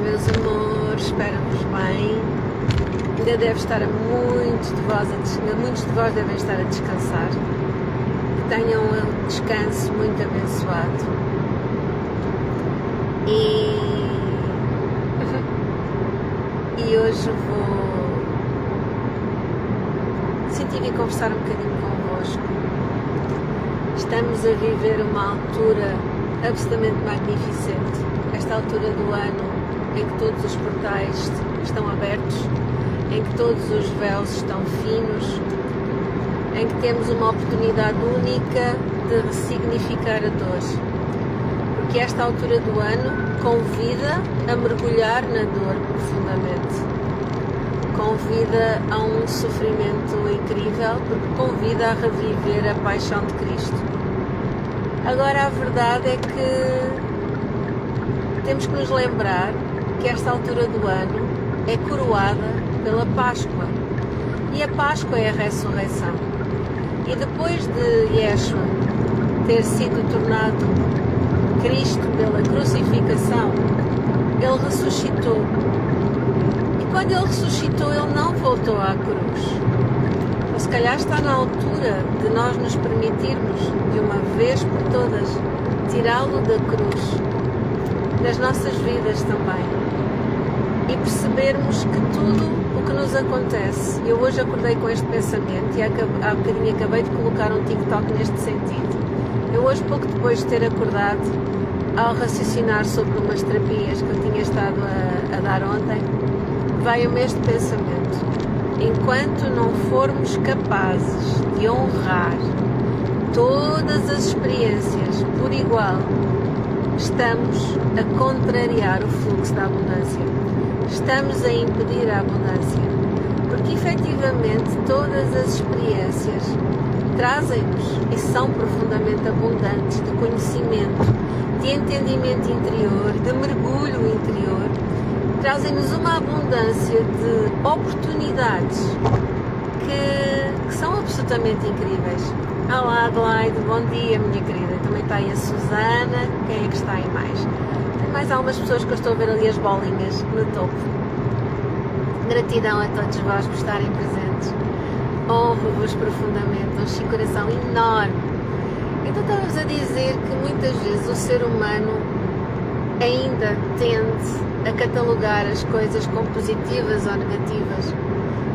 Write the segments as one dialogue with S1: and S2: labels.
S1: meus amores, espero-vos bem. Ainda deve estar muitos de vós devem estar a descansar. Que tenham um descanso muito abençoado. E hoje senti vir conversar um bocadinho convosco. Estamos a viver uma altura absolutamente magnificente. Esta altura do ano em que todos os portais estão abertos, em que todos os véus estão finos, em que temos uma oportunidade única de ressignificar a dor. Porque esta altura do ano convida a mergulhar na dor profundamente. Convida a um sofrimento incrível, porque convida a reviver a paixão de Cristo. Agora a verdade é que temos que nos lembrar que esta altura do ano é coroada pela Páscoa. E a Páscoa é a ressurreição. E depois de Yeshua ter sido tornado Cristo pela crucificação, Ele ressuscitou. E quando Ele ressuscitou, Ele não voltou à cruz. Ou se calhar está na altura de nós nos permitirmos, de uma vez por todas, tirá-lo da cruz, das nossas vidas também. E percebermos que tudo o que nos acontece, eu hoje acordei com este pensamento e há bocadinho acabei de colocar um TikTok neste sentido. Eu hoje, pouco depois de ter acordado, ao raciocinar sobre umas terapias que eu tinha estado a dar ontem, veio-me este pensamento: enquanto não formos capazes de honrar todas as experiências por igual, estamos a contrariar o fluxo da abundância, estamos a impedir a abundância, porque efetivamente todas as experiências trazem-nos e são profundamente abundantes de conhecimento, de entendimento interior, de mergulho interior, trazem-nos uma abundância de oportunidades que são absolutamente incríveis. Olá Adelaide, bom dia minha querida, também está aí a Susana, quem é que está aí mais? Tem mais algumas pessoas que eu estou a ver ali as bolinhas no topo. Gratidão a todos vós por estarem presentes, honro-vos profundamente, um coração enorme. Então estávamos a dizer que muitas vezes o ser humano ainda tende a catalogar as coisas como positivas ou negativas.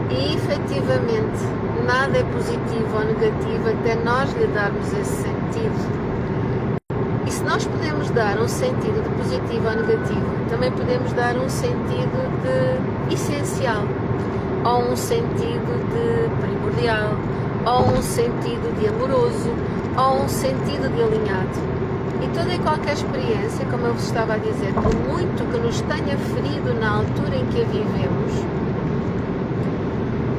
S1: E efetivamente nada é positivo ou negativo até nós lhe darmos esse sentido. E se nós podemos dar um sentido de positivo ou negativo, também podemos dar um sentido de essencial, ou um sentido de primordial, ou um sentido de amoroso, ou um sentido de alinhado. E toda e qualquer experiência, como eu vos estava a dizer, por muito que nos tenha ferido na altura em que a vivemos,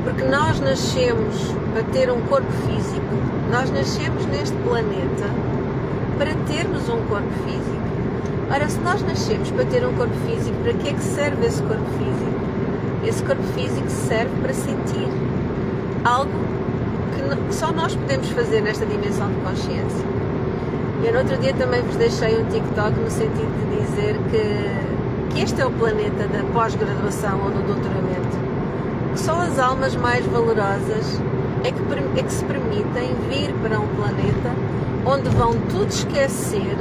S1: porque nós nascemos para ter um corpo físico, nós nascemos neste planeta para termos um corpo físico. Ora, se nós nascemos para ter um corpo físico, para que é que serve esse corpo físico? Esse corpo físico serve para sentir algo que só nós podemos fazer nesta dimensão de consciência. E eu no outro dia também vos deixei um TikTok no sentido de dizer que este é o planeta da pós-graduação ou do doutoramento. Só as almas mais valorosas é que se permitem vir para um planeta onde vão tudo esquecer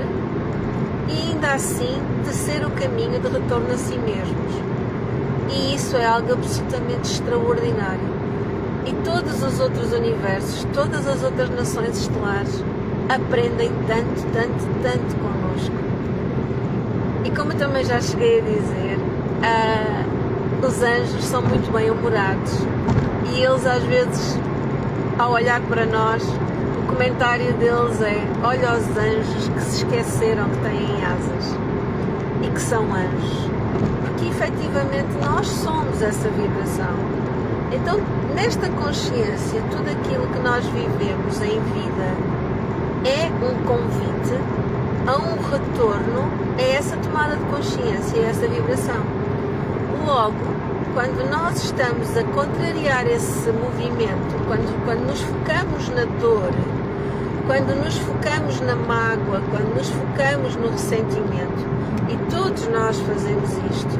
S1: e ainda assim tecer o caminho de retorno a si mesmos. E isso é algo absolutamente extraordinário. E todos os outros universos, todas as outras nações estelares aprendem tanto connosco. E como eu também já cheguei a dizer, os anjos são muito bem-humorados e eles às vezes, ao olhar para nós, o comentário deles é: olha os anjos que se esqueceram que têm asas e que são anjos, porque efetivamente nós somos essa vibração. Então, nesta consciência, tudo aquilo que nós vivemos em vida é um convite a um retorno a essa tomada de consciência, a essa vibração. Logo, quando nós estamos a contrariar esse movimento, quando nos focamos na dor, quando nos focamos na mágoa, quando nos focamos no ressentimento, e todos todos nós fazemos isto.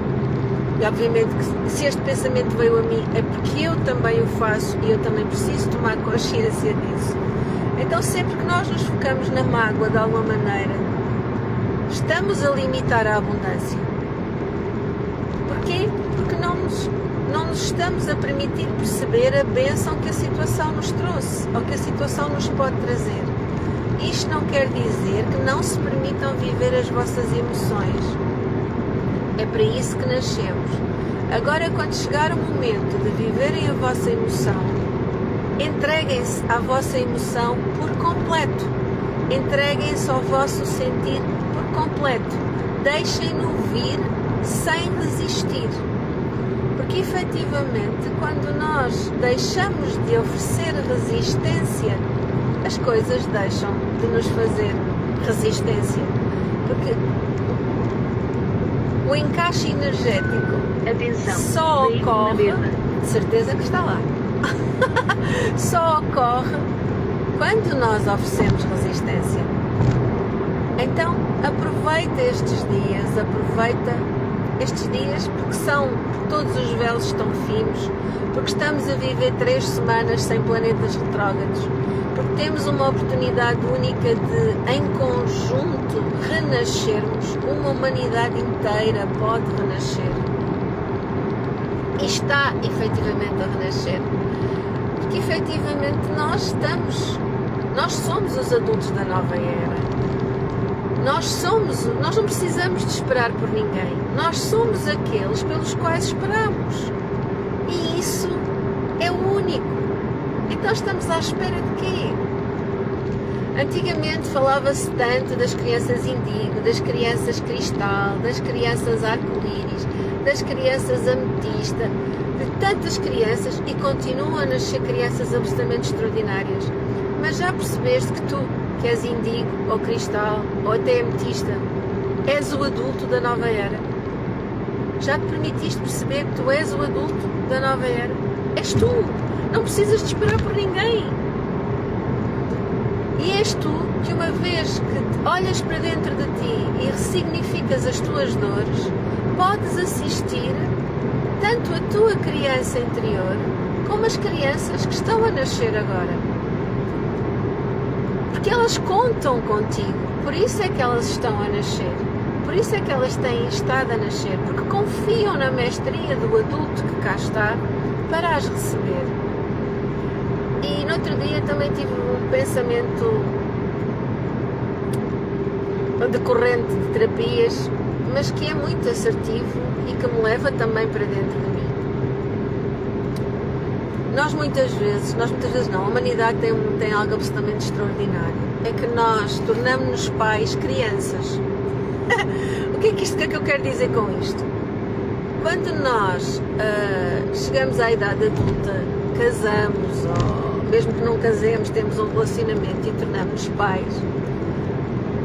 S1: E obviamente que se este pensamento veio a mim é porque eu também o faço e eu também preciso tomar consciência disso. Então sempre que nós nos focamos na mágoa de alguma maneira, estamos a limitar a abundância. Porquê? Porque não nos estamos a permitir perceber a bênção que a situação nos trouxe ou que a situação nos pode trazer. Isto não quer dizer que não se permitam viver as vossas emoções. É para isso que nascemos. Agora, quando chegar o momento de viverem a vossa emoção, entreguem-se à vossa emoção por completo. Entreguem-se ao vosso sentir por completo. Deixem-no vir sem resistir. Porque, efetivamente, quando nós deixamos de oferecer resistência, as coisas deixam de nos fazer resistência. Porque o encaixe energético só ocorre, de certeza que está lá, só ocorre quando nós oferecemos resistência. Então aproveita estes dias porque todos os véus estão finos, porque estamos a viver 3 semanas sem planetas retrógrados, porque temos uma oportunidade única de, em conjunto, renascermos. Uma humanidade inteira pode renascer. E está efetivamente a renascer. Porque efetivamente nós somos os adultos da nova era. Nós não precisamos de esperar por ninguém. Nós somos aqueles pelos quais esperamos. E isso é o único. Então estamos à espera de quê? Antigamente falava-se tanto das crianças índigo, das crianças cristal, das crianças arco-íris, das crianças ametista, de tantas crianças, e continuam a nascer crianças absolutamente extraordinárias. Mas já percebeste que tu, que és indigo, ou cristal, ou até ametista, és o adulto da nova era? Já te permitiste perceber que tu és o adulto da nova era? És tu! Não precisas de esperar por ninguém. E és tu que, uma vez que olhas para dentro de ti e ressignificas as tuas dores, podes assistir tanto a tua criança interior como as crianças que estão a nascer agora. Porque elas contam contigo, por isso é que elas estão a nascer. Por isso é que elas têm estado a nascer, porque confiam na mestria do adulto que cá está para as receber. E no outro dia também tive um pensamento decorrente de terapias, mas que é muito assertivo e que me leva também para dentro de mim. Nós muitas vezes não, a humanidade tem algo absolutamente extraordinário. É que nós tornamos-nos pais crianças. O que é que eu quero dizer com isto? Quando nós chegamos à idade adulta, casamos, ou mesmo que não casemos, temos um relacionamento e tornamos-nos pais,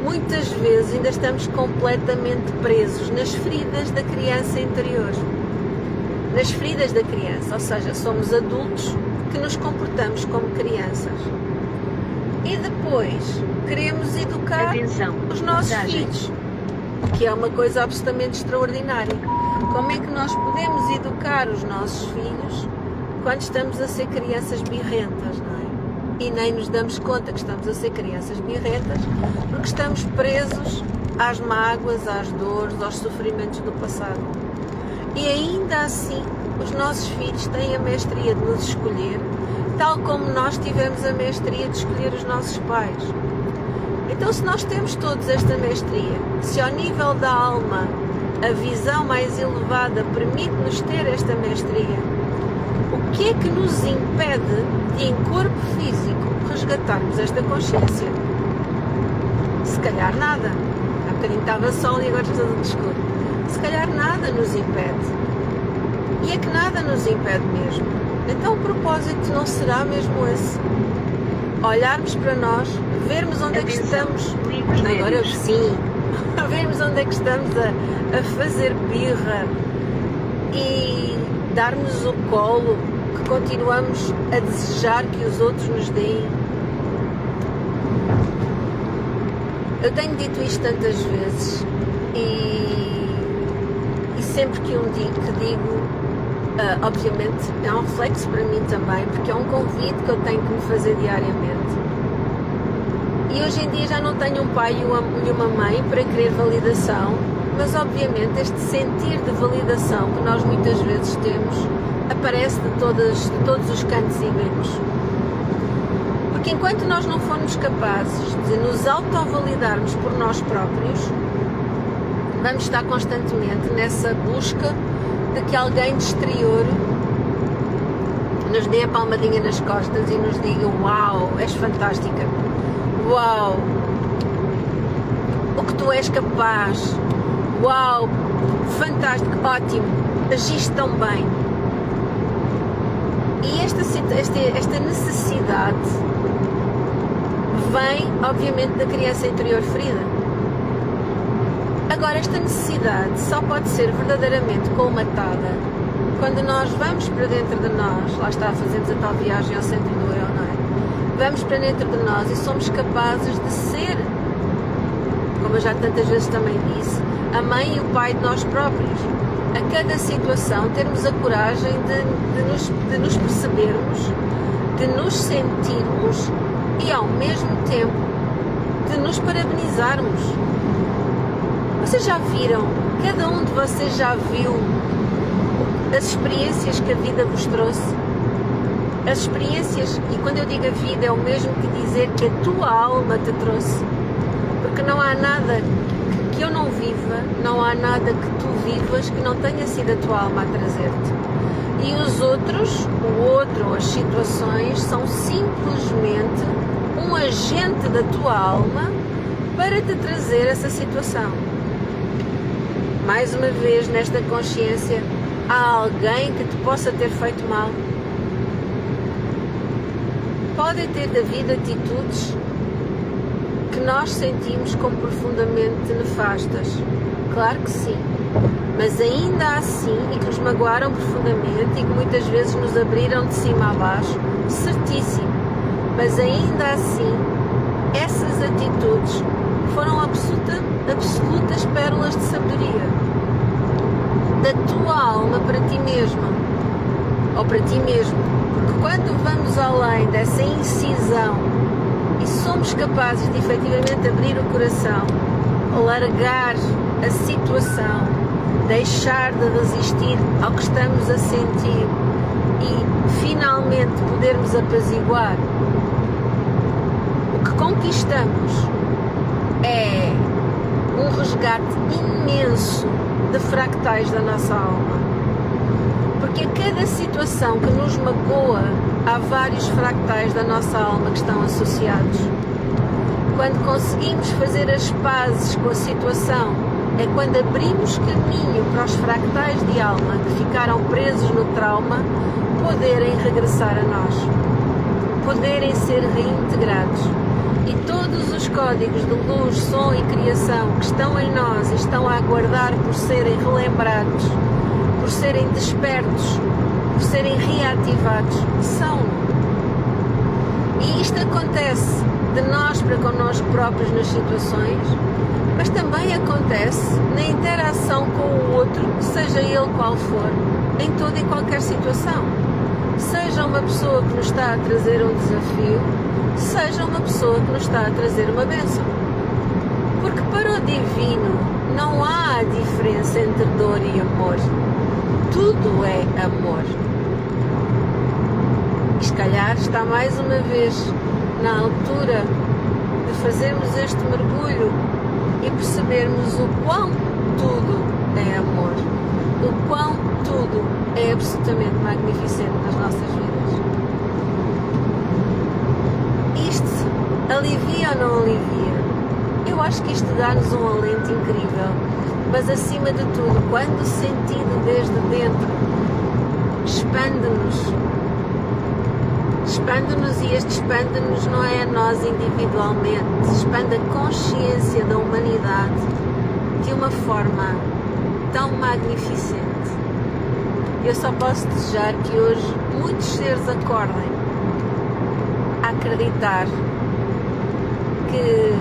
S1: muitas vezes ainda estamos completamente presos nas feridas da criança interior. Nas feridas da criança, ou seja, somos adultos que nos comportamos como crianças. E depois queremos educar os nossos filhos, que é uma coisa absolutamente extraordinária. Como é que nós podemos educar os nossos filhos quando estamos a ser crianças birrentas, não é? E nem nos damos conta que estamos a ser crianças birrentas porque estamos presos às mágoas, às dores, aos sofrimentos do passado. E ainda assim, os nossos filhos têm a mestria de nos escolher, tal como nós tivemos a mestria de escolher os nossos pais. Então, se nós temos todos esta mestria, se ao nível da alma a visão mais elevada permite-nos ter esta mestria, o que é que nos impede de, em corpo físico, resgatarmos esta consciência? Se calhar nada. Há bocadinho estava sol e agora está tudo escuro. Se calhar nada nos impede. E é que nada nos impede mesmo. Então o propósito não será mesmo esse. Olharmos para nós, vermos onde é que estamos. Agora sim. Vermos onde é que estamos a fazer birra e darmos o colo que continuamos a desejar que os outros nos deem. Eu tenho dito isto tantas vezes e sempre que digo, obviamente é um reflexo para mim também, porque é um convite que eu tenho que me fazer diariamente. E hoje em dia já não tenho um pai e uma mãe para querer validação, mas obviamente este sentir de validação que nós muitas vezes temos aparece de todos os cantos e becos. Porque enquanto nós não formos capazes de nos autovalidarmos por nós próprios, vamos estar constantemente nessa busca de que alguém de exterior nos dê a palmadinha nas costas e nos diga: uau, és fantástica, uau, o que tu és capaz, uau, fantástico, ótimo, agiste tão bem. E esta necessidade vem, obviamente, da criança interior ferida. Agora, esta necessidade só pode ser verdadeiramente colmatada quando nós vamos para dentro de nós, lá está, fazemos a tal viagem ao centro do eu, não é? Vamos para dentro de nós e somos capazes de ser, como eu já tantas vezes também disse, a mãe e o pai de nós próprios. A cada situação termos a coragem de nos percebermos, de nos sentirmos e ao mesmo tempo de nos parabenizarmos. Vocês já viram, cada um de vocês já viu as experiências que a vida vos trouxe? As experiências, e quando eu digo a vida é o mesmo que dizer que a tua alma te trouxe, porque não há nada que eu não viva, não há nada que tu vivas que não tenha sido a tua alma a trazer-te. E os outros, o outro, as situações são simplesmente um agente da tua alma para te trazer essa situação. Mais uma vez, nesta consciência, há alguém que te possa ter feito mal? Pode ter havido atitudes que nós sentimos como profundamente nefastas. Claro que sim. Mas ainda assim, e que nos magoaram profundamente e que muitas vezes nos abriram de cima a baixo, certíssimo. Mas ainda assim, essas atitudes foram absolutas pérolas de sabedoria da tua alma para ti mesma ou para ti mesmo, porque quando vamos além dessa incisão e somos capazes de efetivamente abrir o coração, largar a situação, deixar de resistir ao que estamos a sentir e finalmente podermos apaziguar, o que conquistamos é um resgate imenso de fractais da nossa alma. Porque a cada situação que nos magoa, há vários fractais da nossa alma que estão associados. Quando conseguimos fazer as pazes com a situação, é quando abrimos caminho para os fractais de alma que ficaram presos no trauma poderem regressar a nós, poderem ser reintegrados. E todos os códigos de luz, som e criação que estão em nós e estão a aguardar por serem relembrados, por serem despertos, por serem reativados, são. E isto acontece de nós para connosco próprios nas situações, mas também acontece na interação com o outro, seja ele qual for, em toda e qualquer situação. Seja uma pessoa que nos está a trazer um desafio, seja uma pessoa que nos está a trazer uma bênção. Porque para o divino não há diferença entre dor e amor. Tudo é amor. E se calhar está mais uma vez na altura de fazermos este mergulho e percebermos o quão tudo é amor. O quão tudo é absolutamente magnificente nas nossas vidas. Isto alivia ou não alivia? Eu acho que isto dá-nos um alento incrível, mas acima de tudo, quando sentido desde dentro, expande-nos e este expande-nos não é a nós individualmente, expande a consciência da humanidade de uma forma tão magnificente. Eu só posso desejar que hoje muitos seres acordem a acreditar que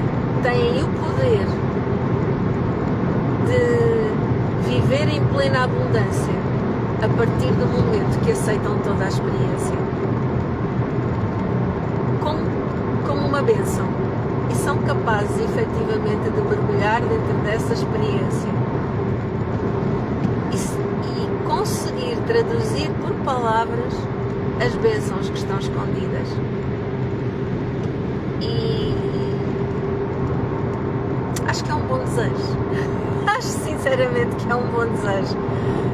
S1: têm o poder de viver em plena abundância a partir do momento que aceitam toda a experiência como uma bênção e são capazes efetivamente de mergulhar dentro dessa experiência e conseguir traduzir por palavras as bênçãos que estão escondidas. E acho que é um bom desejo. Acho sinceramente que é um bom desejo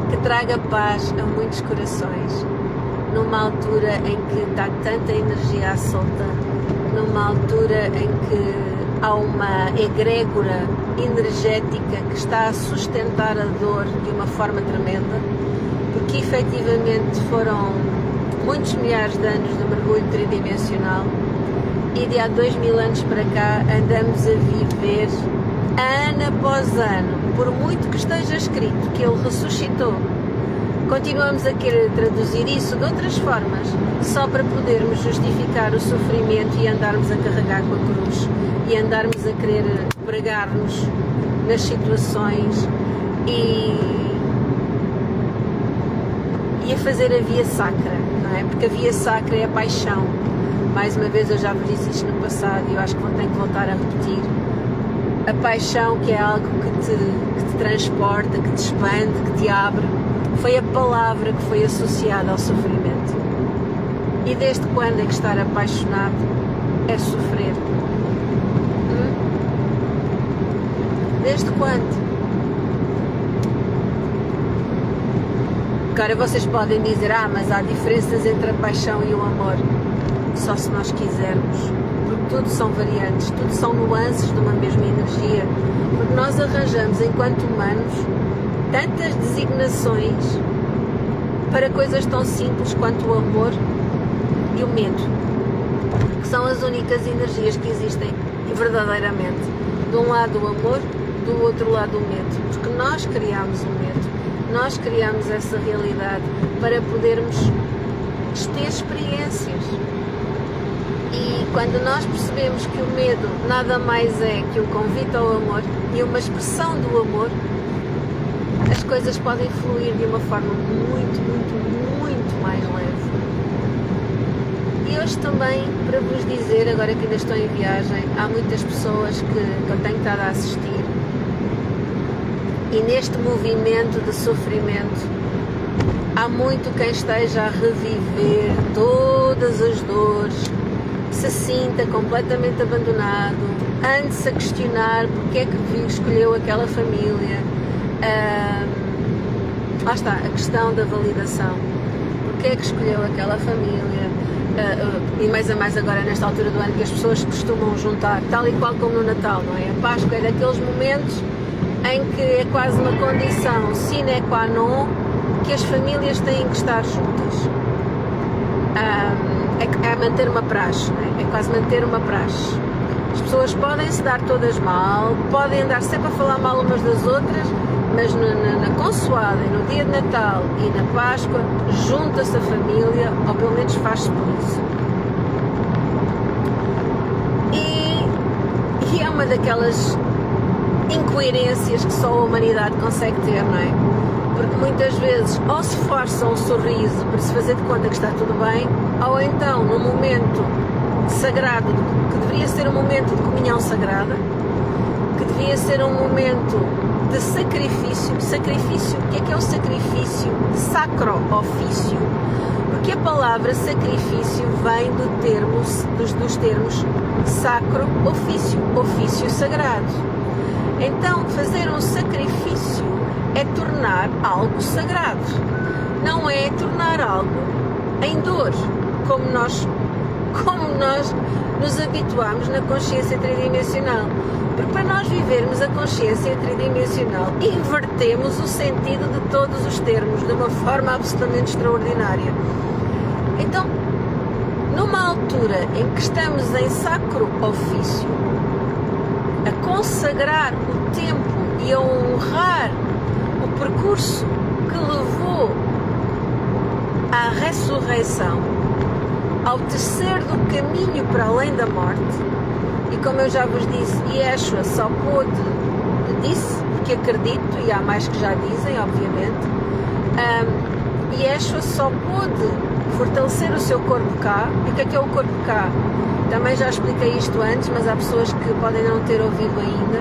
S1: que traga paz a muitos corações numa altura em que está tanta energia à solta, numa altura em que há uma egrégora energética que está a sustentar a dor de uma forma tremenda, porque efetivamente foram muitos milhares de anos de mergulho tridimensional e de há 2000 anos para cá andamos a viver ano após ano, por muito que esteja escrito que ele ressuscitou, continuamos a querer traduzir isso de outras formas só para podermos justificar o sofrimento e andarmos a carregar com a cruz e andarmos a querer pregar-nos nas situações e a fazer a via sacra, não é? Porque a via sacra é a paixão. Mais uma vez, eu já vos disse isto no passado e eu acho que tenho que voltar a repetir. A paixão, que é algo que te transporta, que te expande, que te abre, foi a palavra que foi associada ao sofrimento. E desde quando é que estar apaixonado é sofrer? Desde quando? Agora vocês podem dizer, mas há diferenças entre a paixão e o amor. Só se nós quisermos. Porque tudo são variantes, tudo são nuances de uma mesma energia. Porque nós arranjamos, enquanto humanos, tantas designações para coisas tão simples quanto o amor e o medo, que são as únicas energias que existem verdadeiramente. De um lado o amor, do outro lado o medo, porque nós criamos o medo, nós criamos essa realidade para podermos ter experiências. E quando nós percebemos que o medo nada mais é que um convite ao amor e uma expressão do amor, as coisas podem fluir de uma forma muito, muito, muito mais leve. E hoje também, para vos dizer, agora que ainda estou em viagem, há muitas pessoas que eu tenho estado a assistir e neste movimento de sofrimento há muito quem esteja a reviver todas as dores, se sinta completamente abandonado, ande-se a questionar porque é que escolheu aquela família. Lá está, a questão da validação. Porque é que escolheu aquela família? E mais a mais agora nesta altura do ano que as pessoas costumam juntar, tal e qual como no Natal, não é? A Páscoa é daqueles momentos em que é quase uma condição sine qua non que as famílias têm que estar juntas. É manter uma praxe, não é? É quase manter uma praxe. As pessoas podem se dar todas mal, podem andar sempre a falar mal umas das outras, mas na consoada e no dia de Natal e na Páscoa junta-se a família, ou pelo menos faz-se por isso. E é uma daquelas incoerências que só a humanidade consegue ter, não é? Porque muitas vezes ou se força um sorriso para se fazer de conta que está tudo bem, ou então no momento sagrado, que deveria ser um momento de comunhão sagrada, que devia ser um momento de sacrifício. Sacrifício, o que é o sacrifício? Sacro ofício, porque a palavra sacrifício vem dos termos sacro ofício, ofício sagrado. Então fazer um sacrifício é tornar algo sagrado, não é tornar algo em dor, como nós nos habituamos na consciência tridimensional. Porque para nós vivermos a consciência tridimensional, invertemos o sentido de todos os termos de uma forma absolutamente extraordinária. Então, numa altura em que estamos em sacro ofício, a consagrar o tempo e a honrar o percurso que levou à ressurreição, ao tecer do caminho para além da morte, e como eu já vos disse, Yeshua só pôde, que acredito, e há mais que já dizem, obviamente, Yeshua só pôde fortalecer o seu corpo cá. E o que é o corpo cá? Também já expliquei isto antes, mas há pessoas que podem não ter ouvido ainda.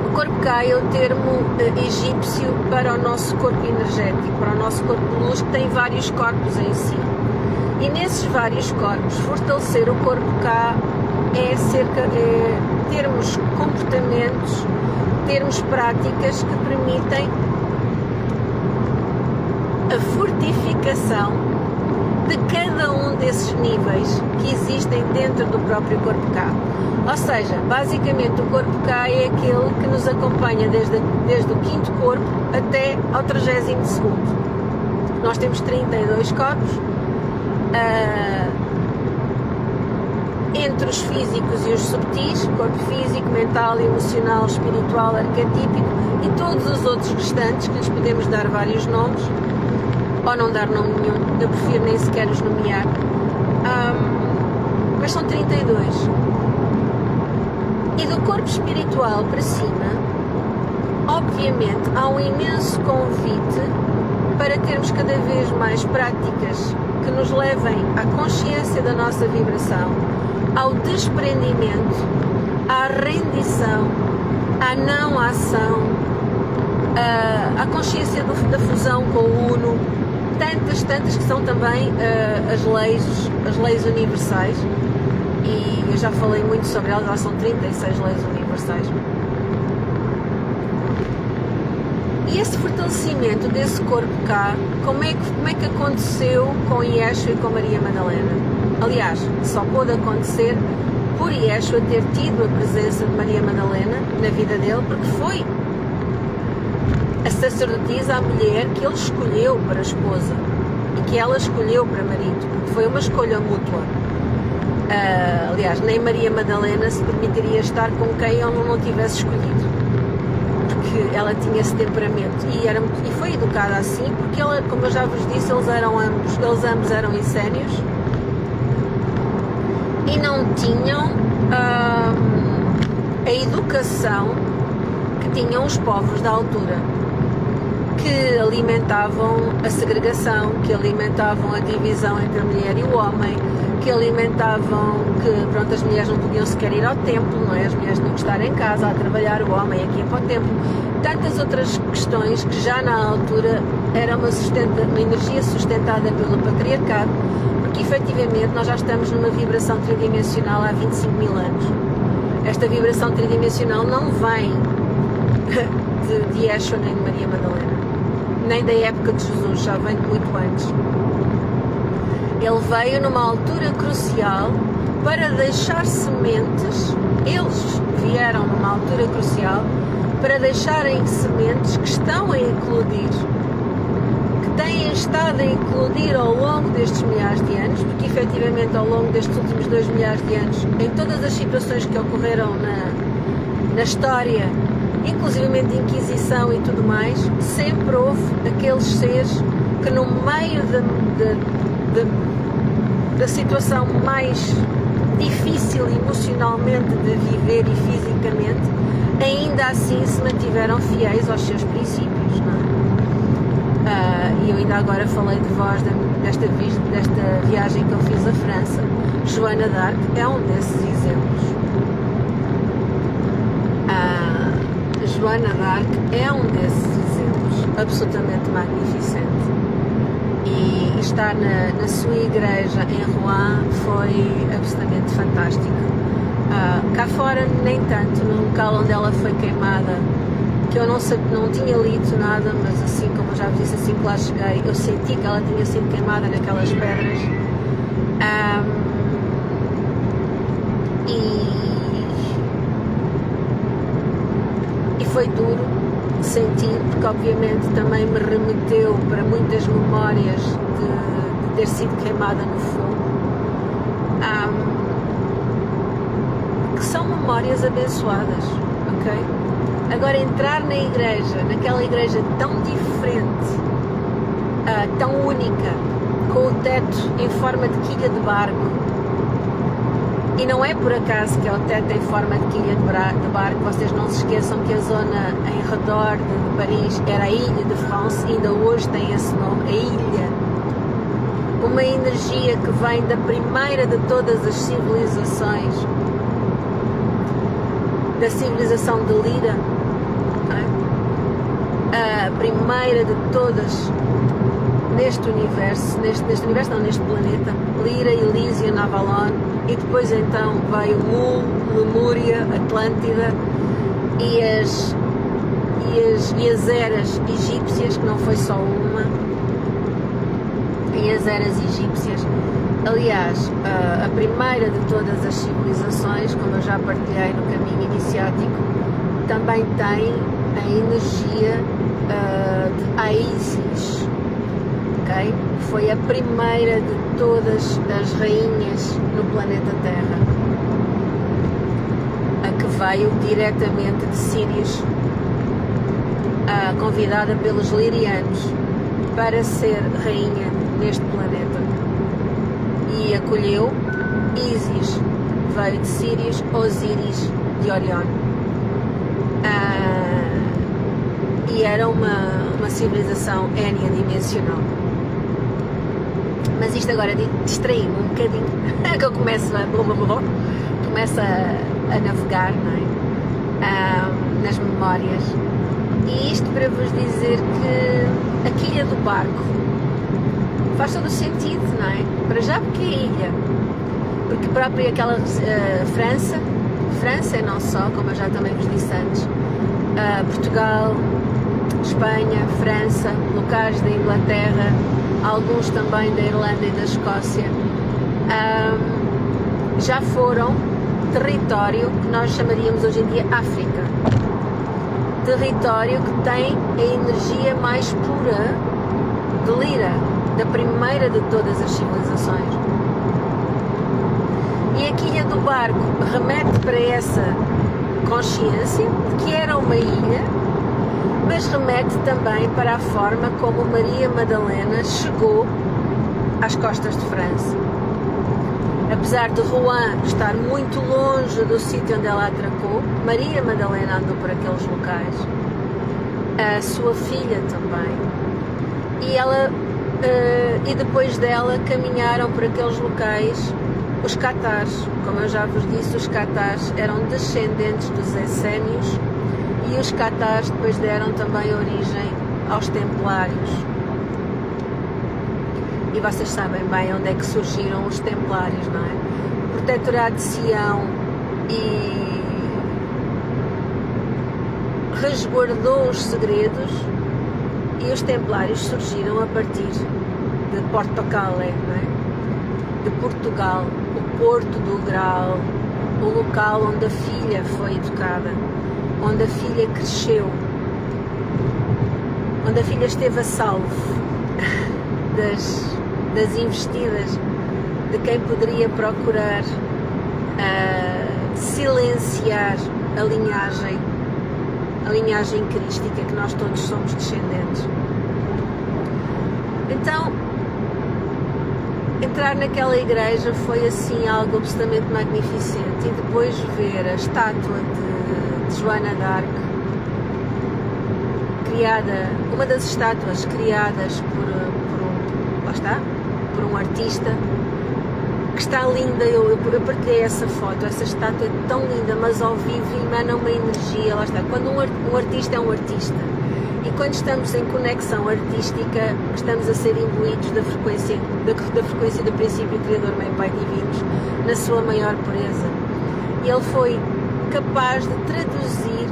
S1: O corpo cá é o termo egípcio para o nosso corpo energético, para o nosso corpo de luz, que tem vários corpos em si. E nesses vários corpos, fortalecer o corpo cá é termos comportamentos, termos práticas que permitem a fortificação de cada um desses níveis que existem dentro do próprio corpo cá. Ou seja, basicamente o corpo cá é aquele que nos acompanha desde o quinto corpo até ao 32º. Nós temos 32 corpos, entre os físicos e os subtis, corpo físico, mental, emocional, espiritual, arquetípico e todos os outros restantes, que lhes podemos dar vários nomes, ou não dar nome nenhum, eu prefiro nem sequer os nomear, mas são 32. E do corpo espiritual para cima, obviamente, há um imenso convite para termos cada vez mais práticas que nos levem à consciência da nossa vibração, ao desprendimento, à rendição, à não ação, à consciência da fusão com o Uno, tantas que são também as leis universais, e eu já falei muito sobre elas são 36 leis universais. E esse fortalecimento desse corpo cá, como é que aconteceu com Yeshua e com Maria Madalena? Aliás, só pôde acontecer por Yeshua ter tido a presença de Maria Madalena na vida dele, porque foi a sacerdotisa, a mulher que ele escolheu para esposa e que ela escolheu para marido, porque foi uma escolha mútua. Aliás, nem Maria Madalena se permitiria estar com quem ele não tivesse escolhido, porque ela tinha esse temperamento e foi educada assim, porque ela, como eu já vos disse, eles ambos eram essénios e não tinham a educação que tinham os povos da altura, que alimentavam a segregação, que alimentavam a divisão entre a mulher e o homem, que alimentavam que as mulheres não podiam sequer ir ao templo, não é? As mulheres tinham que estar em casa a trabalhar, o homem aqui para o templo. Tantas outras questões que já na altura era uma energia sustentada pelo patriarcado, porque efetivamente nós já estamos numa vibração tridimensional há 25 mil anos. Esta vibração tridimensional não vem de Yeshua nem de Maria Madalena, nem da época de Jesus, já vem de muito antes. Ele veio numa altura crucial para deixar sementes, eles vieram numa altura crucial para deixarem sementes que estão a eclodir, que têm estado a eclodir ao longo destes milhares de anos, porque efetivamente ao longo destes últimos 2 milhares de anos, em todas as situações que ocorreram na história, inclusivamente de Inquisição e tudo mais, sempre houve aqueles seres que no meio da situação mais difícil emocionalmente de viver e fisicamente, ainda assim se mantiveram fiéis aos seus princípios, não é? E eu ainda agora falei de vós desta viagem que eu fiz à França. Joana d'Arc é um desses exemplos. Joana d'Arc é um desses exemplos, absolutamente magnificente. E estar na sua igreja em Rouen foi absolutamente fantástico. Cá fora, nem tanto, no local onde ela foi queimada, que eu não tinha lido nada, mas assim como eu já vos disse, assim que lá cheguei, eu senti que ela tinha sido queimada naquelas pedras. E foi duro sentir, porque obviamente também me remeteu para muitas memórias de ter sido queimada no fogo, que são memórias abençoadas, ok? Agora entrar na igreja, naquela igreja tão diferente, tão única, com o teto em forma de quilha de barco, E não é por acaso que é o teto em forma de quilha de barco. Vocês não se esqueçam que a zona em redor de Paris era a Ilha de France, ainda hoje tem esse nome, a ilha. Uma energia que vem da primeira de todas as civilizações, da civilização de Lyra, a primeira de todas neste universo, neste planeta, Lyra, Elísia, Avalon, e depois então veio Mu, Lemúria, Atlântida e as eras egípcias, que não foi só uma, e as eras egípcias. Aliás, a primeira de todas as civilizações, como eu já partilhei no caminho iniciático, também tem a energia de Isis, ok? Foi a primeira de todas as rainhas no planeta Terra, a que veio diretamente de Sírios, convidada pelos lirianos para ser rainha neste planeta, e acolheu Isis, veio de Sírios, Osíris de Orion, e era uma civilização énia-dimensional. Mas isto agora distraí-me um bocadinho, que eu começo a navegar, não é? Nas memórias. E isto para vos dizer que a quilha do barco faz todo o sentido, não é? Para já porque é ilha, porque própria aquela França é não só, como eu já também vos disse antes, Portugal, Espanha, França, locais da Inglaterra, alguns também da Irlanda e da Escócia, já foram território que nós chamaríamos hoje em dia África, território que tem a energia mais pura de Lyra, da primeira de todas as civilizações. E a quilha do barco remete para essa consciência de que era uma ilha, mas remete também para a forma como Maria Madalena chegou às costas de França. Apesar de Rouen estar muito longe do sítio onde ela atracou, Maria Madalena andou por aqueles locais, a sua filha também, e depois dela caminharam por aqueles locais os catares. Como eu já vos disse, os catares eram descendentes dos essénios, e os catares depois deram também origem aos templários. E vocês sabem bem onde é que surgiram os templários, não é? O protetorado de Sião resguardou os segredos, e os templários surgiram a partir de Portugal, não é? De Portugal, o Porto do Graal, o local onde a filha foi educada, onde a filha cresceu, onde a filha esteve a salvo das investidas de quem poderia procurar silenciar a linhagem crística, que nós todos somos descendentes. Então, entrar naquela igreja foi assim algo absolutamente magnificente, e depois ver a estátua de Joana d'Arc, criada, uma das estátuas criadas por um artista, que está linda. Eu partilhei essa foto. Essa estátua é tão linda, mas ao vivo emana uma energia. Lá está, quando um artista é um artista, e quando estamos em conexão artística, estamos a ser imbuídos da frequência do princípio criador, Mãe, Pai divinos, na sua maior pureza. E ele foi capaz de traduzir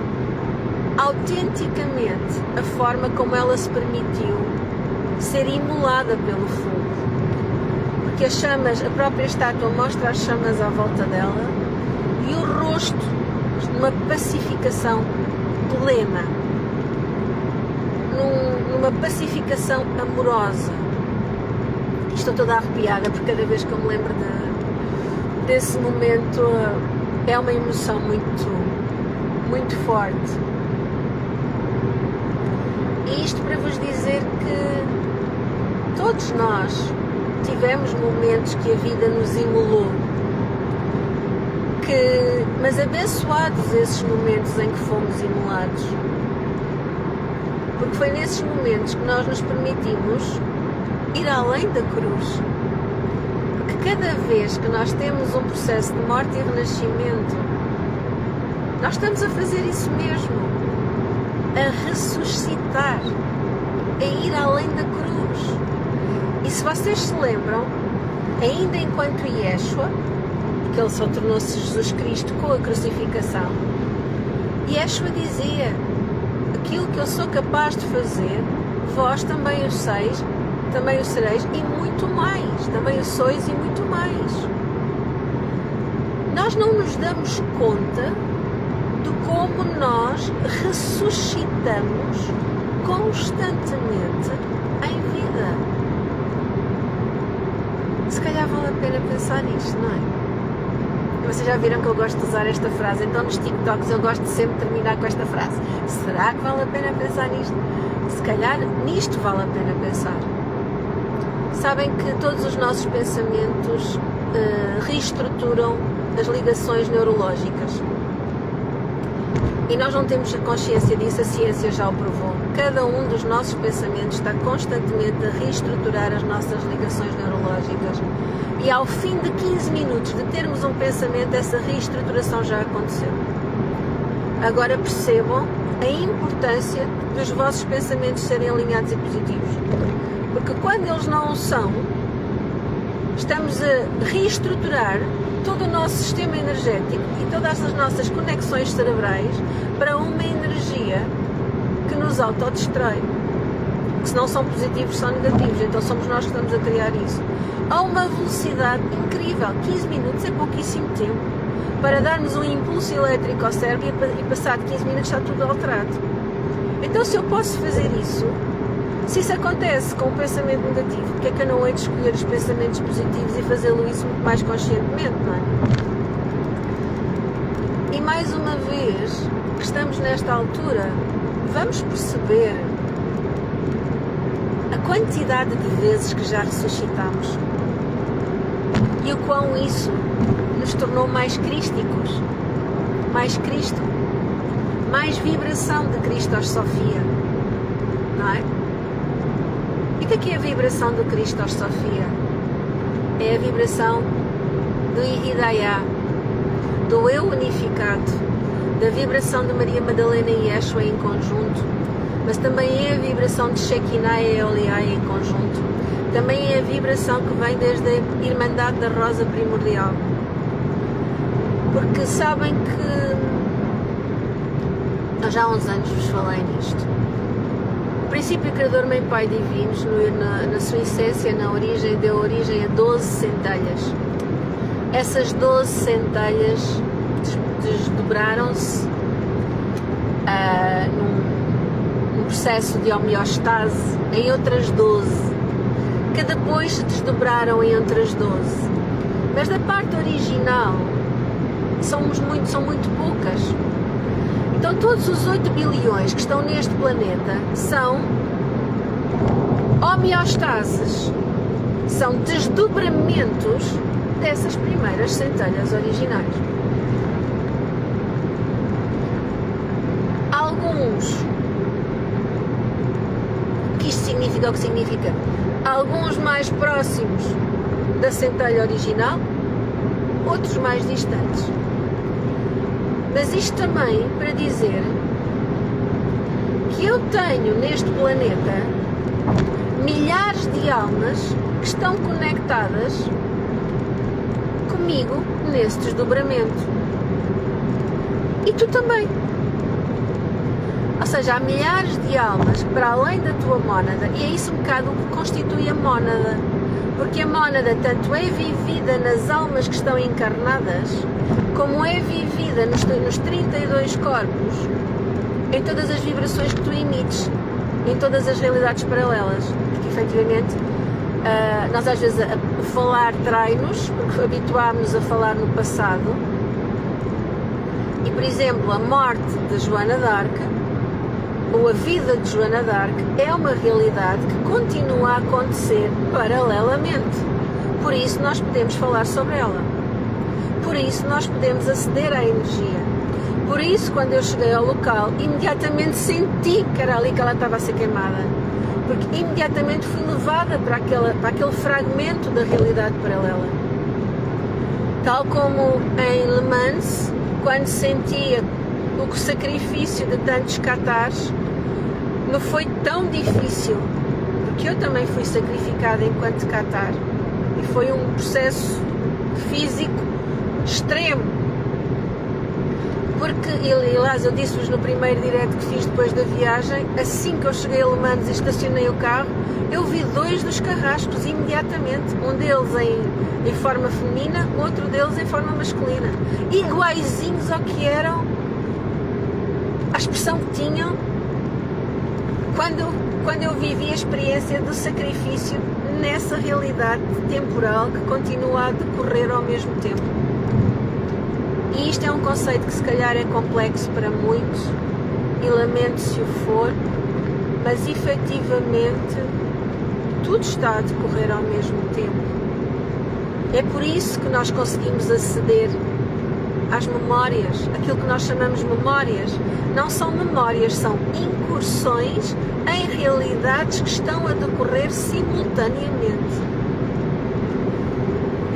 S1: autenticamente a forma como ela se permitiu ser imolada pelo fogo, porque as chamas, a própria estátua mostra as chamas à volta dela, e o rosto numa pacificação plena, numa pacificação amorosa. Estou toda arrepiada, porque cada vez que eu me lembro desse momento é uma emoção muito, muito forte. E isto para vos dizer que todos nós tivemos momentos que a vida nos imolou, Mas abençoados esses momentos em que fomos imolados, porque foi nesses momentos que nós nos permitimos ir além da cruz. Porque cada vez que nós temos um processo de morte e renascimento, nós estamos a fazer isso mesmo, a ressuscitar, a ir além da cruz. E se vocês se lembram, ainda enquanto Yeshua, porque ele só tornou-se Jesus Cristo com a crucificação, Yeshua dizia: aquilo que eu sou capaz de fazer, vós também o sereis, e muito mais, também o sois e muito mais. Nós não nos damos conta de como nós ressuscitamos constantemente em vida. Se calhar vale a pena pensar nisto, não é? Vocês já viram que eu gosto de usar esta frase, então nos TikToks eu gosto de sempre terminar com esta frase. Será que vale a pena pensar nisto? Se calhar nisto vale a pena pensar. Sabem que todos os nossos pensamentos reestruturam as ligações neurológicas. E nós não temos a consciência disso, a ciência já o provou. Cada um dos nossos pensamentos está constantemente a reestruturar as nossas ligações neurológicas. E ao fim de 15 minutos de termos um pensamento, essa reestruturação já aconteceu. Agora percebam a importância dos vossos pensamentos serem alinhados e positivos. Porque quando eles não o são, estamos a reestruturar todo o nosso sistema energético e todas as nossas conexões cerebrais para uma energia que nos autodestrói. Que se não são positivos, são negativos. Então somos nós que estamos a criar isso. A uma velocidade incrível. 15 minutos é pouquíssimo tempo para darmos um impulso elétrico ao cérebro e passado 15 minutos está tudo alterado. Então se eu posso fazer isso, se isso acontece com um pensamento negativo, porque é que eu não hei de escolher os pensamentos positivos e fazê-lo isso muito mais conscientemente, não é? E mais uma vez, que estamos nesta altura, vamos perceber a quantidade de vezes que já ressuscitamos e o quão isso nos tornou mais crísticos, mais Cristo, mais vibração de Christos Sophia, não é? E o que é a vibração do Christos Sophia? É a vibração do Hidayah, do eu unificado, da vibração de Maria Madalena e Yeshua em conjunto, mas também é a vibração de Shekinah e Eoliah em conjunto. Também é a vibração que vem desde a Irmandade da Rosa Primordial. Porque sabem que eu já há uns anos vos falei nisto. O princípio criador Mãe Pai Divinos, na sua essência, na origem, deu origem a 12 centelhas. Essas 12 centelhas desdobraram-se num processo de homeostase em outras 12, que depois se desdobraram em outras 12. Mas da parte original são muito poucas. Então todos os 8 bilhões que estão neste planeta são homeostases, são desdobramentos dessas primeiras centelhas originais. Alguns, o que isto significa, o que significa? Alguns mais próximos da centelha original, outros mais distantes. Mas isto também para dizer que eu tenho neste planeta milhares de almas que estão conectadas comigo nesse desdobramento. E tu também. Ou seja, há milhares de almas para além da tua mónada, e é isso um bocado o que constitui a mónada. Porque a mónada tanto é vivida nas almas que estão encarnadas, como é vivida nos 32 corpos, em todas as vibrações que tu emites, em todas as realidades paralelas. Porque efetivamente nós às vezes a falar trai-nos, porque habituámos-nos a falar no passado. E por exemplo, a morte de Joana d'Arc, ou a vida de Joana d'Arc, é uma realidade que continua a acontecer paralelamente. Por isso nós podemos falar sobre ela. Por isso nós podemos aceder à energia. Por isso, quando eu cheguei ao local, imediatamente senti que era ali que ela estava a ser queimada. Porque imediatamente fui levada para aquele fragmento da realidade paralela. Tal como em Le Mans, quando sentia o sacrifício de tantos catares, não foi tão difícil, porque eu também fui sacrificada enquanto catar. E foi um processo físico extremo. Porque, aliás, eu disse-vos no primeiro direct que fiz depois da viagem, assim que eu cheguei a Le Mans e estacionei o carro, eu vi 2 dos carrascos imediatamente, um deles em forma feminina, outro deles em forma masculina, iguaizinhos ao que eram, a expressão que tinham quando eu vivi a experiência do sacrifício nessa realidade temporal que continua a decorrer ao mesmo tempo. E isto é um conceito que se calhar é complexo para muitos, e lamento se o for, mas efetivamente tudo está a decorrer ao mesmo tempo. É por isso que nós conseguimos aceder às memórias, aquilo que nós chamamos memórias. Não são memórias, são incursões em realidades que estão a decorrer simultaneamente.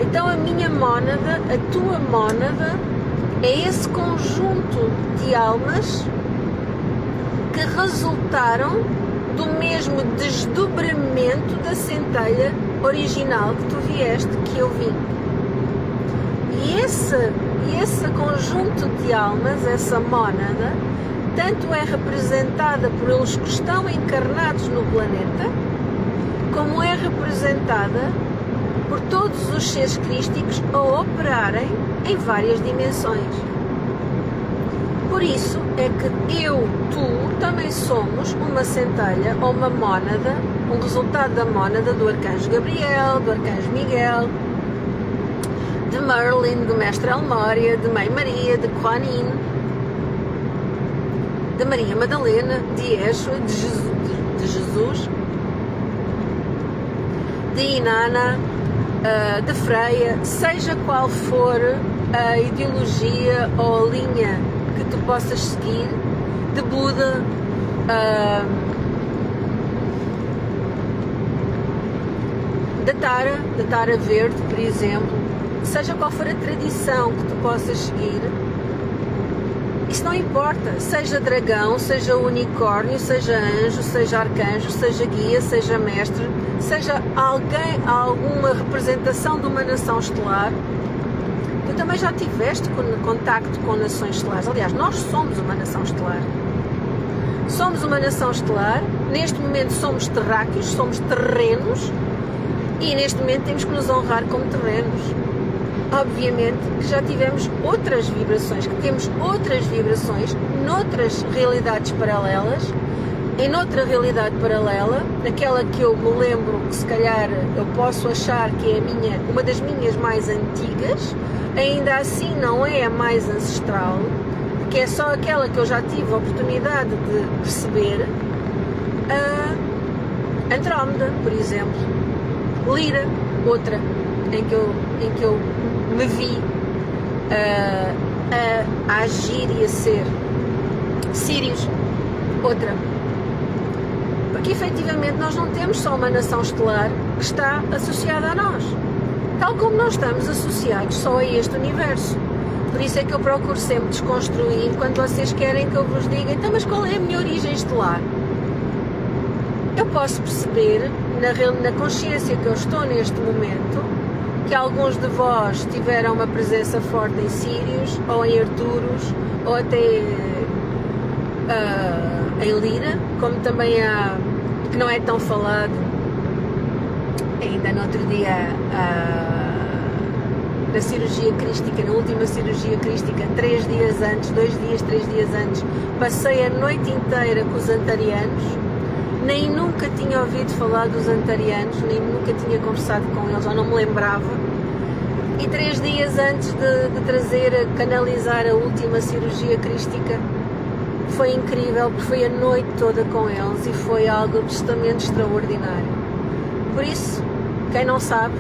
S1: Então a minha mónada, a tua mónada, é esse conjunto de almas que resultaram do mesmo desdobramento da centelha original que tu vieste, que eu vim. E esse conjunto de almas, essa mónada, tanto é representada por eles que estão encarnados no planeta, como é representada por todos os seres crísticos a operarem em várias dimensões. Por isso é que eu, tu, também somos uma centelha ou uma mónada, um resultado da mónada do Arcanjo Gabriel, do Arcanjo Miguel, de Merlin, do Mestre Elmória, de Mãe Maria, de Kuan Yin, de Maria Madalena, de Yeshua, de Jesus, de Inanna, de Freia, seja qual for a ideologia ou a linha que tu possas seguir, de Buda, da Tara Verde, por exemplo, seja qual for a tradição que tu possas seguir, isso não importa, seja dragão, seja unicórnio, seja anjo, seja arcanjo, seja guia, seja mestre, seja alguma representação de uma nação estelar. Tu também já tiveste contacto com nações estelares. Aliás, nós somos uma nação estelar. Somos uma nação estelar, neste momento somos terráqueos, somos terrenos, e neste momento temos que nos honrar como terrenos. Obviamente que já tivemos outras vibrações, que temos outras vibrações noutras realidades paralelas. Em outra realidade paralela, naquela que eu me lembro que se calhar eu posso achar que é uma das minhas mais antigas, ainda assim não é a mais ancestral, que é só aquela que eu já tive a oportunidade de perceber, a Andrómeda, por exemplo, Lira, outra, em que eu me vi a agir e a ser, Sírios, outra. Porque efetivamente nós não temos só uma nação estelar que está associada a nós, tal como nós estamos associados só a este universo. Por isso é que eu procuro sempre desconstruir quando vocês querem que eu vos diga, então, mas qual é a minha origem estelar? Eu posso perceber, na consciência que eu estou neste momento, que alguns de vós tiveram uma presença forte em Sírios, ou em Arturos, ou até em Lira, como também há, que não é tão falado, ainda no outro dia, na cirurgia crística, na última cirurgia crística, 3 dias antes, 2 dias, 3 dias antes, passei a noite inteira com os antarianos, nem nunca tinha ouvido falar dos antarianos, nem nunca tinha conversado com eles, ou não me lembrava, e 3 dias antes de trazer, canalizar a última cirurgia crística, foi incrível, porque foi a noite toda com eles e foi algo absolutamente extraordinário. Por isso, quem não sabe,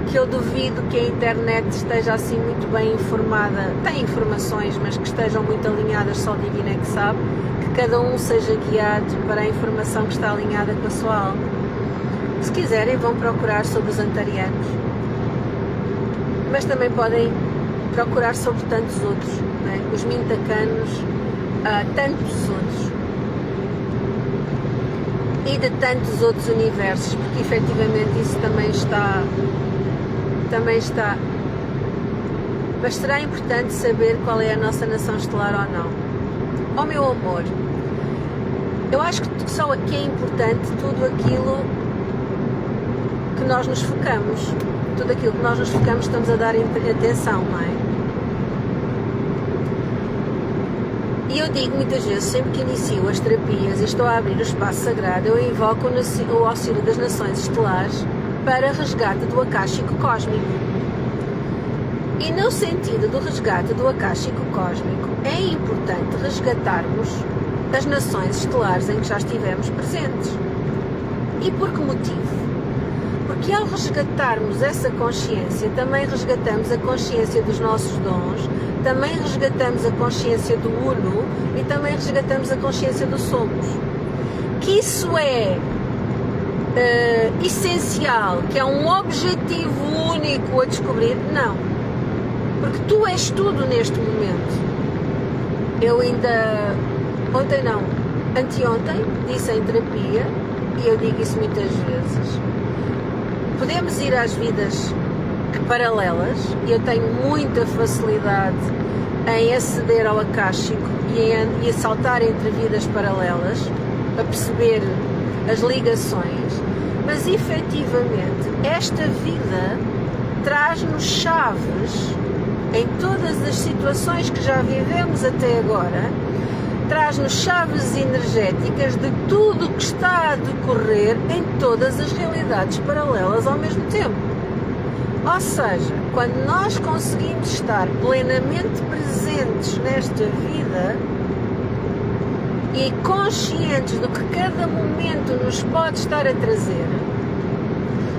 S1: que eu duvido que a internet esteja assim muito bem informada, tem informações, mas que estejam muito alinhadas, só o divino é que sabe, que cada um seja guiado para a informação que está alinhada com a sua alma. Se quiserem, vão procurar sobre os antarianos, mas também podem procurar sobre tantos outros, não é? Os mintacanos, tantos outros, e de tantos outros universos, porque efetivamente isso também está. Mas será importante saber qual é a nossa nação estelar ou não. Ó meu amor, eu acho que só aqui é importante tudo aquilo que nós nos focamos. Tudo aquilo que nós nos focamos estamos a dar atenção, não é? E eu digo muitas vezes, sempre que inicio as terapias e estou a abrir o espaço sagrado, eu invoco o auxílio das nações estelares para resgate do acástico cósmico. E no sentido do resgate do acástico cósmico, é importante resgatarmos as nações estelares em que já estivemos presentes. E por que motivo? Porque ao resgatarmos essa consciência, também resgatamos a consciência dos nossos dons, também resgatamos a consciência do Uno e também resgatamos a consciência do Somos. Que isso é essencial, que é um objetivo único a descobrir? Não. Porque tu és tudo neste momento. Eu ainda, anteontem, disse em terapia, e eu digo isso muitas vezes, podemos ir às vidas paralelas, e eu tenho muita facilidade em aceder ao acástico e a saltar entre vidas paralelas, a perceber as ligações, mas efetivamente esta vida traz-nos chaves em todas as situações que já vivemos até agora, traz-nos chaves energéticas de tudo o que está a decorrer em todas as realidades paralelas ao mesmo tempo. Ou seja, quando nós conseguimos estar plenamente presentes nesta vida e conscientes do que cada momento nos pode estar a trazer,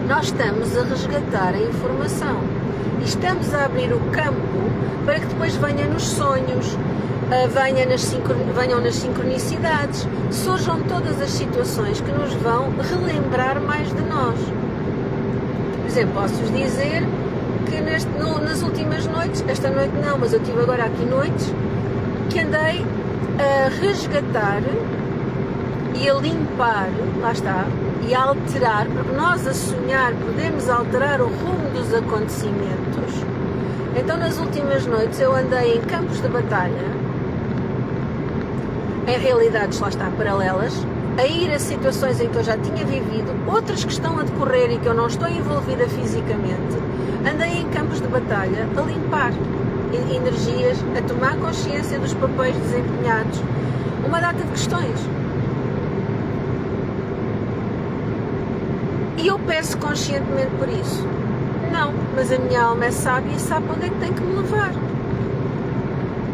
S1: nós estamos a resgatar a informação e estamos a abrir o campo para que depois venha nos sonhos, venham nas sincronicidades, surjam todas as situações que nos vão relembrar mais de nós. Por exemplo, posso-vos dizer que nas últimas noites, esta noite não, mas eu tive agora aqui noites, que andei a resgatar e a limpar, lá está, e a alterar, porque nós a sonhar podemos alterar o rumo dos acontecimentos. Então nas últimas noites eu andei em campos de batalha, em realidades, lá está, paralelas, a ir a situações em que eu já tinha vivido, outras que estão a decorrer e que eu não estou envolvida fisicamente. Andei em campos de batalha a limpar energias, a tomar consciência dos papéis desempenhados, uma data de questões. E eu peço conscientemente por isso? Não, mas a minha alma é sábia e sabe onde é que tem que me levar.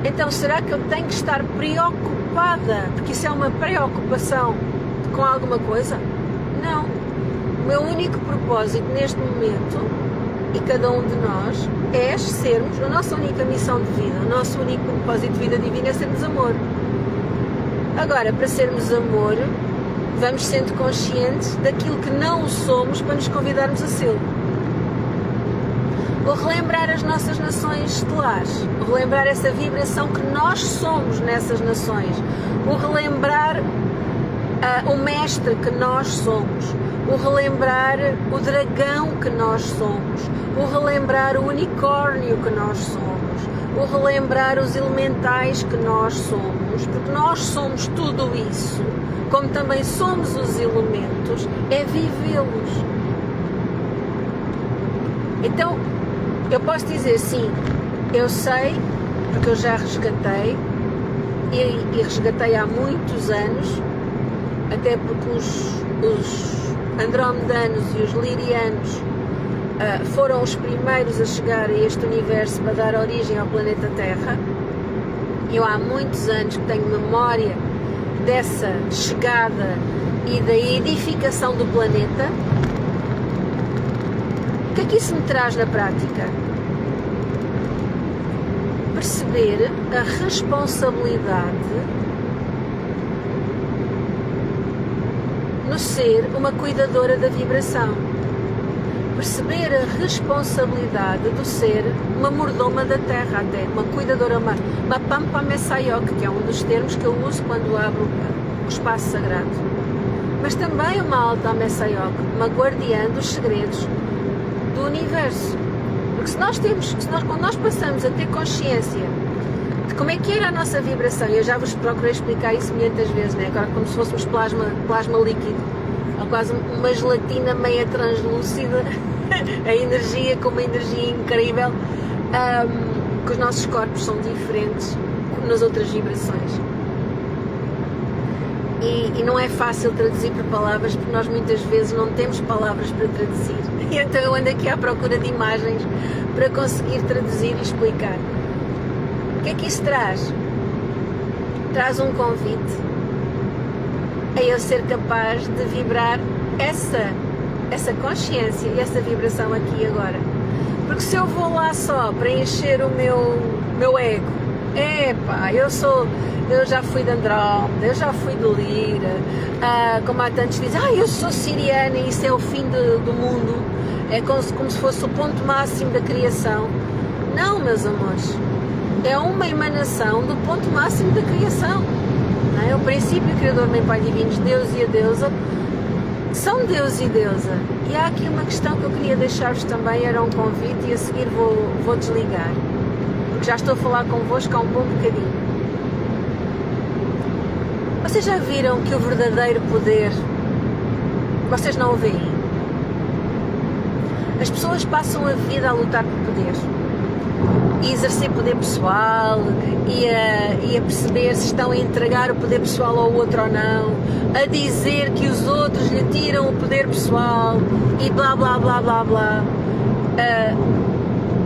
S1: Então será que eu tenho que estar preocupada, porque isso é uma preocupação com alguma coisa? Não. O meu único propósito neste momento, e cada um de nós, é sermos, a nossa única missão de vida, o nosso único propósito de vida divina é sermos amor. Agora, para sermos amor, vamos sendo conscientes daquilo que não o somos para nos convidarmos a ser. O relembrar as nossas nações estelares, o relembrar essa vibração que nós somos nessas nações, o relembrar o mestre que nós somos, o relembrar o dragão que nós somos, o relembrar o unicórnio que nós somos, o relembrar os elementais que nós somos, porque nós somos tudo isso, como também somos os elementos, é vivê-los. Então, eu posso dizer sim, eu sei, porque eu já resgatei, e resgatei há muitos anos, até porque os andromedanos e os lirianos foram os primeiros a chegar a este universo para dar origem ao planeta Terra. Eu há muitos anos que tenho memória dessa chegada e da edificação do planeta. O que é que isso me traz na prática? Perceber a responsabilidade no ser uma cuidadora da vibração. Perceber a responsabilidade do ser uma mordoma da terra, até uma cuidadora, uma pampa messaiok, que é um dos termos que eu uso quando abro o espaço sagrado. Mas também uma alta messaiok, uma guardiã dos segredos do universo. Porque quando nós passamos a ter consciência de como é que era a nossa vibração, e eu já vos procurei explicar isso muitas vezes, né? Agora como se fôssemos plasma líquido, ou quase uma gelatina meia translúcida, a energia com uma energia incrível, que os nossos corpos são diferentes nas outras vibrações. E não é fácil traduzir por palavras, porque nós muitas vezes não temos palavras para traduzir. E então eu ando aqui à procura de imagens para conseguir traduzir e explicar. O que é que isso traz? Traz um convite a eu ser capaz de vibrar essa consciência e essa vibração aqui e agora. Porque se eu vou lá só para encher o meu ego, eu já fui de Andrómeda, eu já fui de Lira, como há tantos dizem, eu sou siriana e isso é o fim do mundo, é como se fosse o ponto máximo da criação. Não, meus amores, é uma emanação do ponto máximo da criação. Não é? O princípio criador, Mãe, Pai Divinos, Deus e a Deusa, são Deus e Deusa. E há aqui uma questão que eu queria deixar-vos também, era um convite, e a seguir vou desligar, porque já estou a falar convosco há um bom bocadinho. Vocês já viram que o verdadeiro poder, vocês não o veem? As pessoas passam a vida a lutar por poder e exercer poder pessoal e a perceber se estão a entregar o poder pessoal ao outro ou não, a dizer que os outros lhe tiram o poder pessoal e blá blá blá blá blá.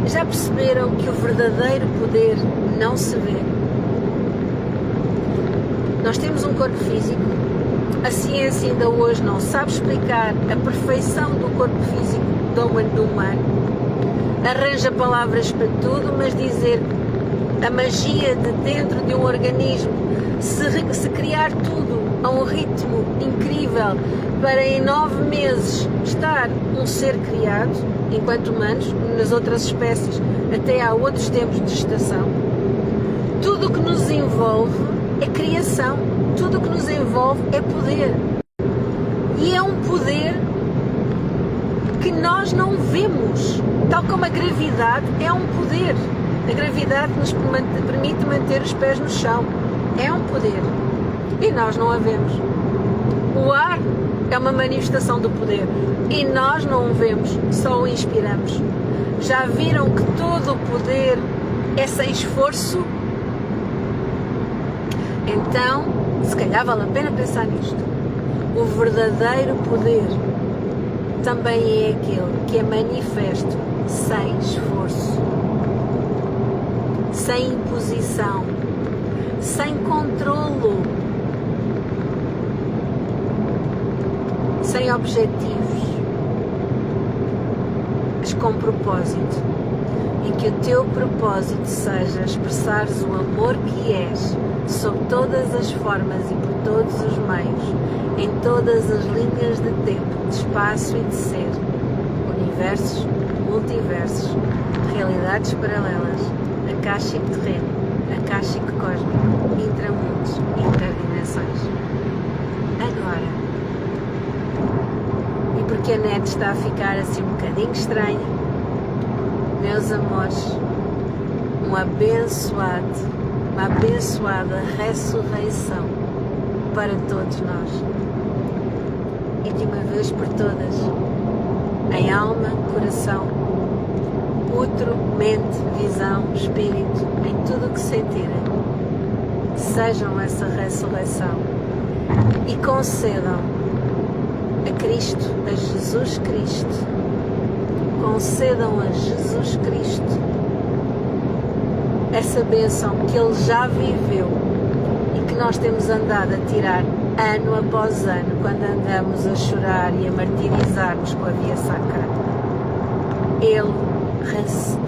S1: Já perceberam que o verdadeiro poder não se vê? Nós temos um corpo físico, a ciência ainda hoje não sabe explicar a perfeição do corpo físico do humano, arranja palavras para tudo, mas dizer a magia de dentro de um organismo, se criar tudo a um ritmo incrível para em 9 meses estar um ser criado, enquanto humanos, nas outras espécies até há outros tempos de gestação, tudo o que nos envolve é criação, tudo o que nos envolve é poder. E é um poder que nós não vemos, tal como a gravidade é um poder. A gravidade nos permite manter os pés no chão, é um poder. E nós não a vemos. O ar é uma manifestação do poder e nós não o vemos, só o inspiramos. Já viram que todo o poder é sem esforço? Então, se calhar vale a pena pensar nisto. O verdadeiro poder também é aquele que é manifesto sem esforço, sem imposição, sem controlo, sem objetivos, mas com propósito. E que o teu propósito seja expressares o amor que és, sob todas as formas e por todos os meios, em todas as linhas de tempo, de espaço e de ser, universos, multiversos, realidades paralelas, akáshico terreno, akáshico cósmico, intramundos, interdimensões. Agora, e porque a net está a ficar assim um bocadinho estranha, meus amores, uma abençoada ressurreição para todos nós. E de uma vez por todas, em alma, coração, útero, mente, visão, espírito, em tudo o que sentirem, sejam essa ressurreição e concedam a Cristo, a Jesus Cristo, concedam a Jesus Cristo essa bênção que Ele já viveu e que nós temos andado a tirar ano após ano, quando andamos a chorar e a martirizar-nos com a via sacra. Ele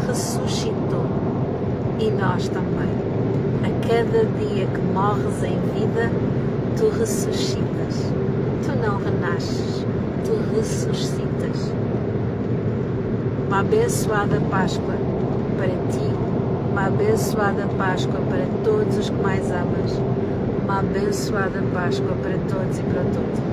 S1: ressuscitou e nós também. A cada dia que morres em vida, tu ressuscitas. Tu não renasces, tu ressuscitas. Uma abençoada Páscoa para ti, uma abençoada Páscoa para todos os que mais amas, uma abençoada Páscoa para todos e para todas.